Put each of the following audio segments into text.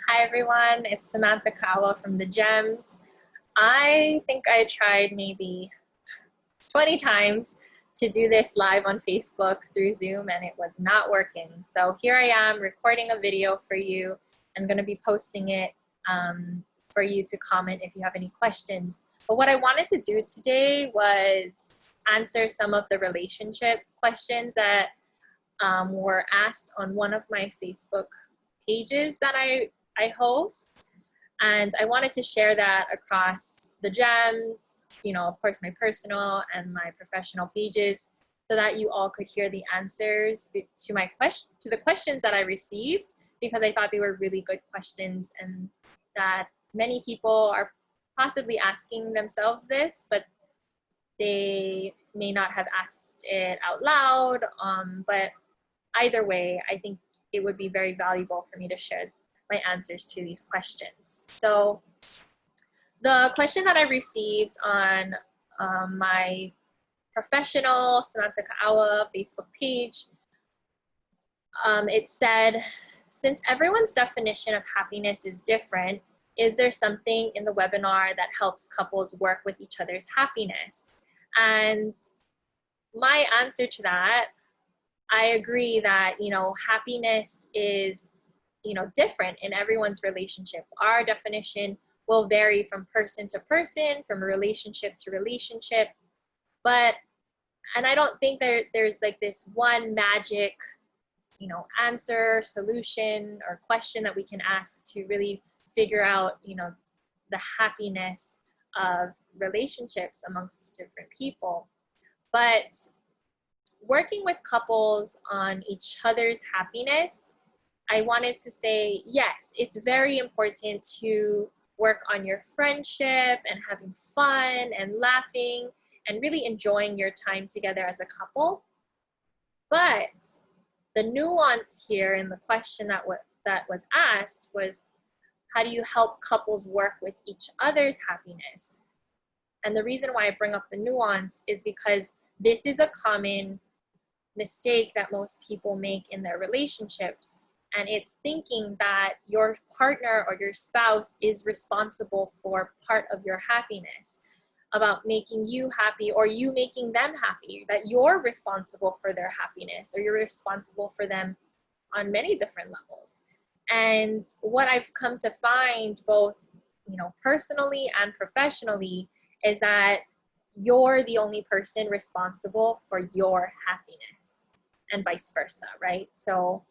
Hi everyone, it's Samantha Kawa from The Gems. I think I tried maybe 20 times to do this live on Facebook through Zoom and it was not working. So here I am recording a video for you. I'm going to be posting it for you to comment if you have any questions. But what I wanted to do today was answer some of the relationship questions that were asked on one of my Facebook pages that I host. And I wanted to share that across the gems, of course, my personal and my professional pages, so that you all could hear the answers to the questions that I received, because I thought they were really good questions and that many people are possibly asking themselves this, but they may not have asked it out loud. But either way, I think it would be very valuable for me to share my answers to these questions. So the question that I received on my professional Samantha Kaawa Facebook page, it said, since everyone's definition of happiness is different, is there something in the webinar that helps couples work with each other's happiness? And my answer to that, I agree that, happiness is, different in everyone's relationship. Our definition will vary from person to person, from relationship to relationship. And I don't think there's like this one magic, answer, solution, or question that we can ask to really figure out, the happiness of relationships amongst different people. But working with couples on each other's happiness, I wanted to say, yes, it's very important to work on your friendship and having fun and laughing and really enjoying your time together as a couple. But the nuance here in the question that was asked was, how do you help couples work with each other's happiness? And the reason why I bring up the nuance is because this is a common mistake that most people make in their relationships. And it's thinking that your partner or your spouse is responsible for part of your happiness, about making you happy or you making them happy, that you're responsible for their happiness or you're responsible for them on many different levels. And what I've come to find both, personally and professionally, is that you're the only person responsible for your happiness and vice versa, right? So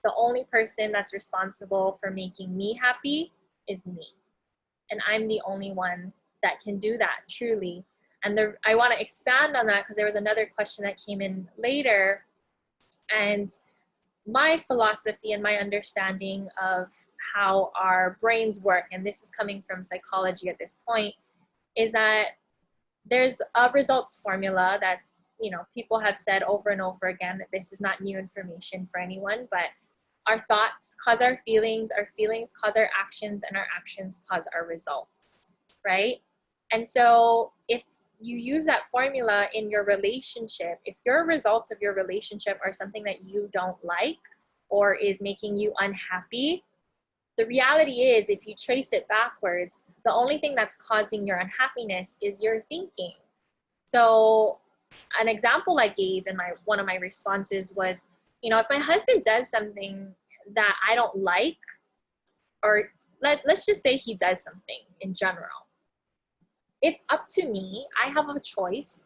the only person that's responsible for making me happy is me. And I'm the only one that can do that, truly. And I want to expand on that because there was another question that came in later. And my philosophy and my understanding of how our brains work, and this is coming from psychology at this point, is that there's a results formula that, people have said over and over again, that this is not new information for anyone, but our thoughts cause our feelings cause our actions, and our actions cause our results, right? And so if you use that formula in your relationship, if your results of your relationship are something that you don't like or is making you unhappy, the reality is, if you trace it backwards, the only thing that's causing your unhappiness is your thinking. So an example I gave in one of my responses was, if my husband does something that I don't like, or let's just say he does something in general, it's up to me. I have a choice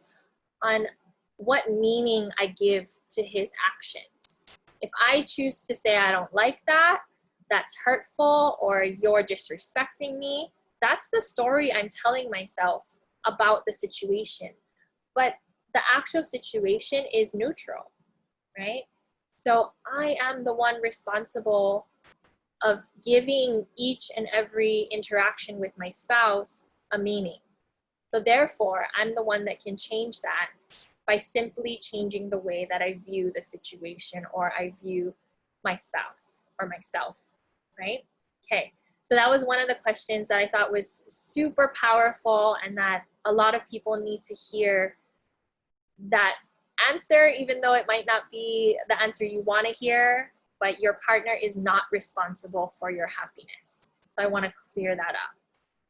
on what meaning I give to his actions. If I choose to say I don't like that, that's hurtful, or you're disrespecting me, that's the story I'm telling myself about the situation. But the actual situation is neutral, right? So I am the one responsible of giving each and every interaction with my spouse a meaning. So therefore, I'm the one that can change that by simply changing the way that I view the situation or I view my spouse or myself, right? Okay, so that was one of the questions that I thought was super powerful and that a lot of people need to hear that answer, even though it might not be the answer you want to hear, but your partner is not responsible for your happiness. So I want to clear that up.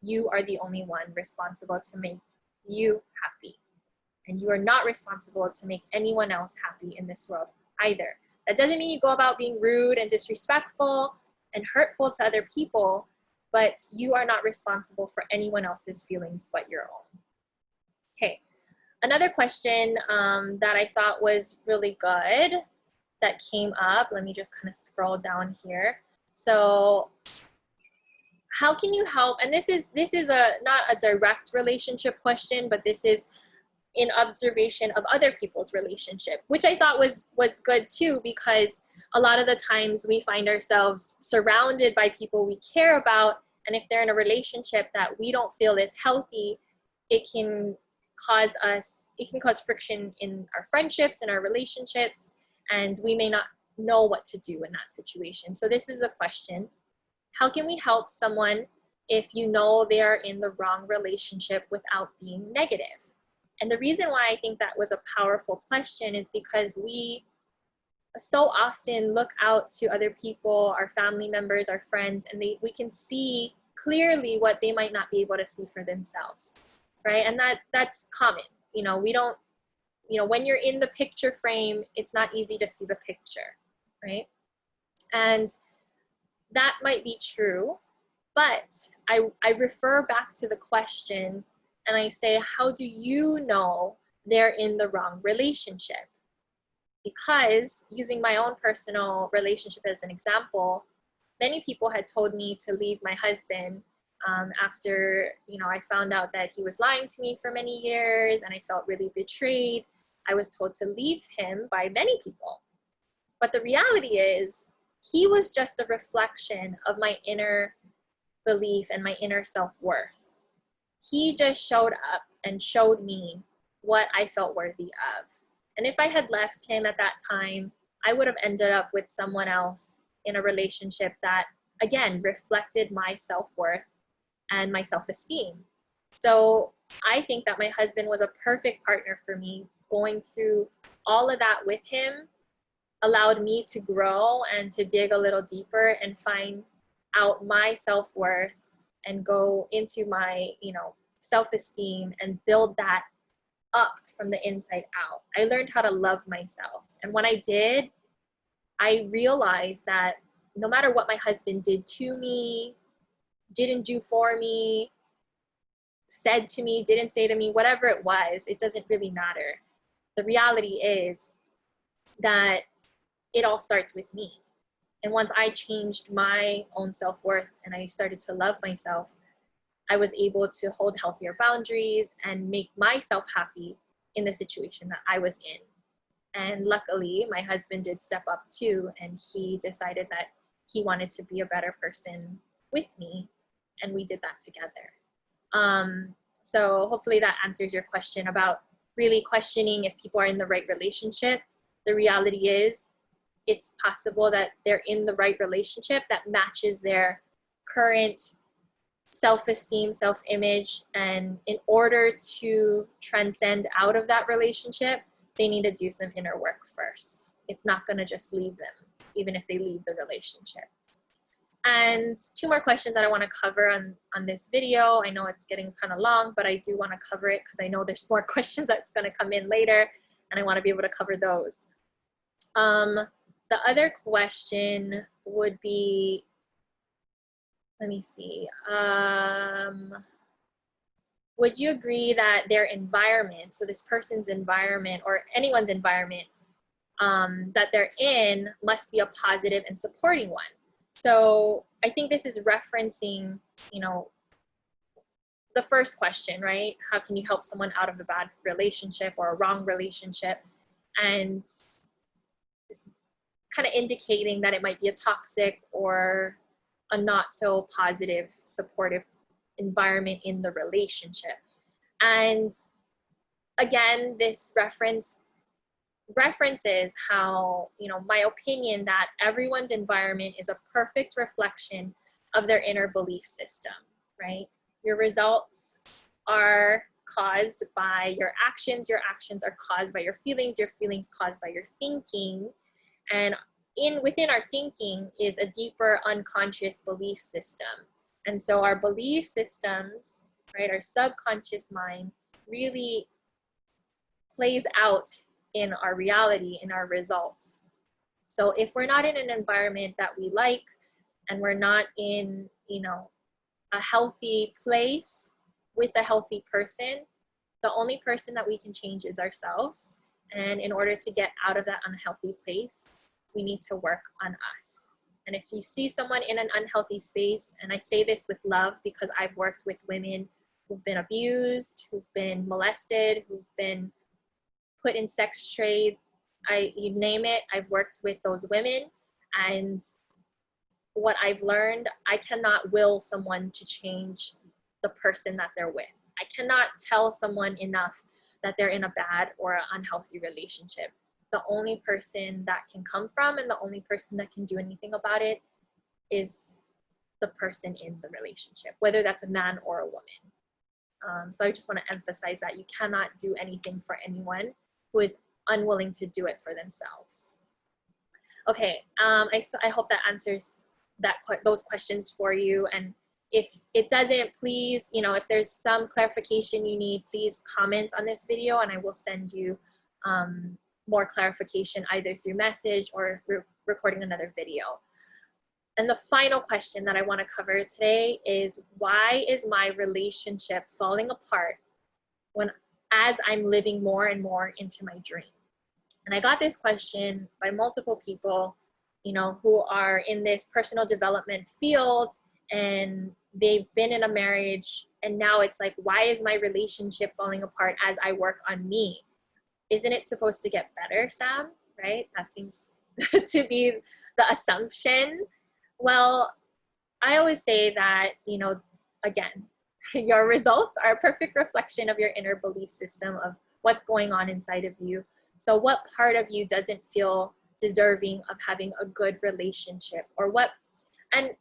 You are the only one responsible to make you happy. And you are not responsible to make anyone else happy in this world either. That doesn't mean you go about being rude and disrespectful and hurtful to other people, but you are not responsible for anyone else's feelings but your own. Okay, another question that I thought was really good that came up, let me just kind of scroll down here. So how can you help, and this is not a direct relationship question, but this is in observation of other people's relationship, which I thought was good too, because a lot of the times we find ourselves surrounded by people we care about, and if they're in a relationship that we don't feel is healthy, it can cause friction in our friendships and our relationships, and we may not know what to do in that situation. So this is the question: how can we help someone if you know they are in the wrong relationship without being negative? And the reason why I think that was a powerful question is because we so often look out to other people, our family members, our friends, and we can see clearly what they might not be able to see for themselves, right? And that's common. We don't, when you're in the picture frame, it's not easy to see the picture, right? And that might be true, but I refer back to the question and I say, how do you know they're in the wrong relationship? Because using my own personal relationship as an example, many people had told me to leave my husband after, I found out that he was lying to me for many years and I felt really betrayed. I was told to leave him by many people. But the reality is, he was just a reflection of my inner belief and my inner self-worth. He just showed up and showed me what I felt worthy of. And if I had left him at that time, I would have ended up with someone else in a relationship that, again, reflected my self-worth and my self-esteem. So I think that my husband was a perfect partner for me. Going through all of that with him allowed me to grow and to dig a little deeper and find out my self-worth and go into my, self-esteem and build that up from the inside out. I learned how to love myself. And when I did, I realized that no matter what my husband did to me, didn't do for me, said to me, didn't say to me, whatever it was, it doesn't really matter. The reality is that it all starts with me. And once I changed my own self-worth and I started to love myself, I was able to hold healthier boundaries and make myself happy in the situation that I was in. And luckily, my husband did step up too, and he decided that he wanted to be a better person with me, and we did that together. So hopefully that answers your question about really questioning if people are in the right relationship. The reality is, it's possible that they're in the right relationship that matches their current self-esteem, self-image, and in order to transcend out of that relationship, they need to do some inner work first. It's not going to just leave them, even if they leave the relationship. And two more questions that I want to cover on this video. I know it's getting kind of long, but I do want to cover it because I know there's more questions that's going to come in later, and I want to be able to cover those. The other question would be, let me see. Would you agree that their environment, so this person's environment or anyone's environment that they're in must be a positive and supporting one? So I think this is referencing, the first question, right? How can you help someone out of a bad relationship or a wrong relationship? And kind of indicating that it might be a toxic or a not so positive, supportive environment in the relationship. And again, this references how, my opinion that everyone's environment is a perfect reflection of their inner belief system, right? Your results are caused by your actions are caused by your feelings caused by your thinking, and within our thinking is a deeper unconscious belief system. And so our belief systems, right, our subconscious mind really plays out in our reality, in our results. So if we're not in an environment that we like, and we're not in, a healthy place with a healthy person, the only person that we can change is ourselves. And in order to get out of that unhealthy place, we need to work on us. And if you see someone in an unhealthy space, and I say this with love because I've worked with women who've been abused, who've been molested, who've been put in sex trade, you name it, I've worked with those women. And what I've learned, I cannot will someone to change the person that they're with. I cannot tell someone enough that they're in a bad or an unhealthy relationship. The only person that can come from and the only person that can do anything about it is the person in the relationship, whether that's a man or a woman. So I just want to emphasize that you cannot do anything for anyone who is unwilling to do it for themselves. Okay, I hope that answers those questions for you. And if it doesn't, please, if there's some clarification you need, please comment on this video and I will send you more clarification either through message or recording another video. And the final question that I want to cover today is, why is my relationship falling apart as I'm living more and more into my dream? And I got this question by multiple people, who are in this personal development field, and they've been in a marriage, and now it's like, why is my relationship falling apart as I work on me? Isn't it supposed to get better, Sam? Right? That seems to be the assumption. Well, I always say that, again, your results are a perfect reflection of your inner belief system of what's going on inside of you. So what part of you doesn't feel deserving of having a good relationship, or what? And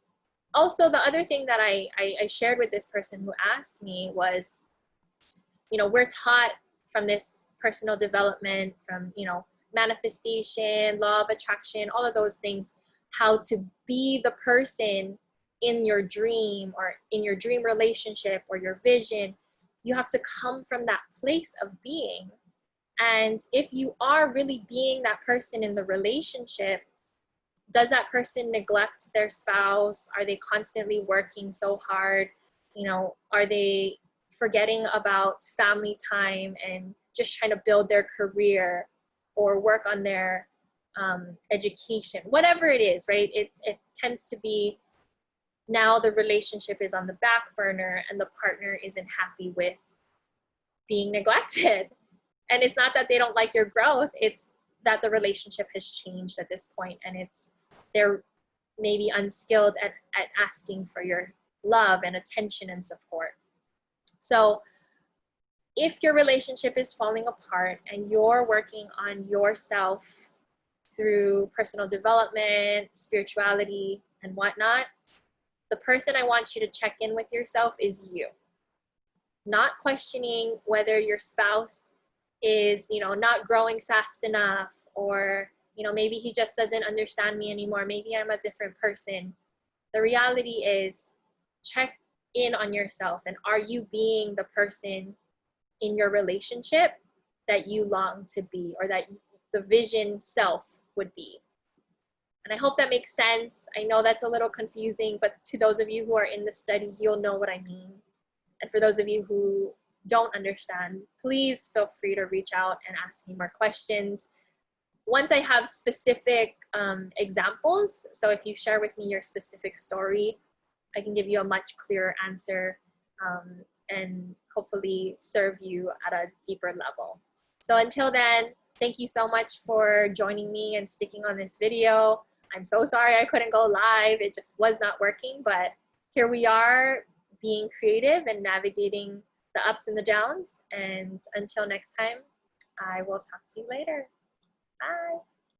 also the other thing that I shared with this person who asked me was, we're taught from this personal development, from, manifestation, law of attraction, all of those things, how to be the person in your dream or in your dream relationship or your vision. You have to come from that place of being. And if you are really being that person in the relationship, does that person neglect their spouse? Are they constantly working so hard? Are they forgetting about family time and just trying to build their career or work on their education? Whatever it is, right? It tends to be, now the relationship is on the back burner and the partner isn't happy with being neglected. And it's not that they don't like your growth, it's that the relationship has changed at this point, and they're maybe unskilled at asking for your love and attention and support. So if your relationship is falling apart and you're working on yourself through personal development, spirituality, and whatnot, the person I want you to check in with yourself is you. Not questioning whether your spouse is, not growing fast enough, or, maybe he just doesn't understand me anymore. Maybe I'm a different person. The reality is, check in on yourself, and are you being the person in your relationship that you long to be, or that the vision self would be? And I hope that makes sense. I know that's a little confusing, but to those of you who are in the study, you'll know what I mean. And for those of you who don't understand, please feel free to reach out and ask me more questions. Once I have specific examples, so if you share with me your specific story, I can give you a much clearer answer and hopefully serve you at a deeper level. So until then, thank you so much for joining me and sticking on this video. I'm so sorry I couldn't go live. It just was not working, but here we are, being creative and navigating the ups and the downs. And until next time, I will talk to you later. Bye.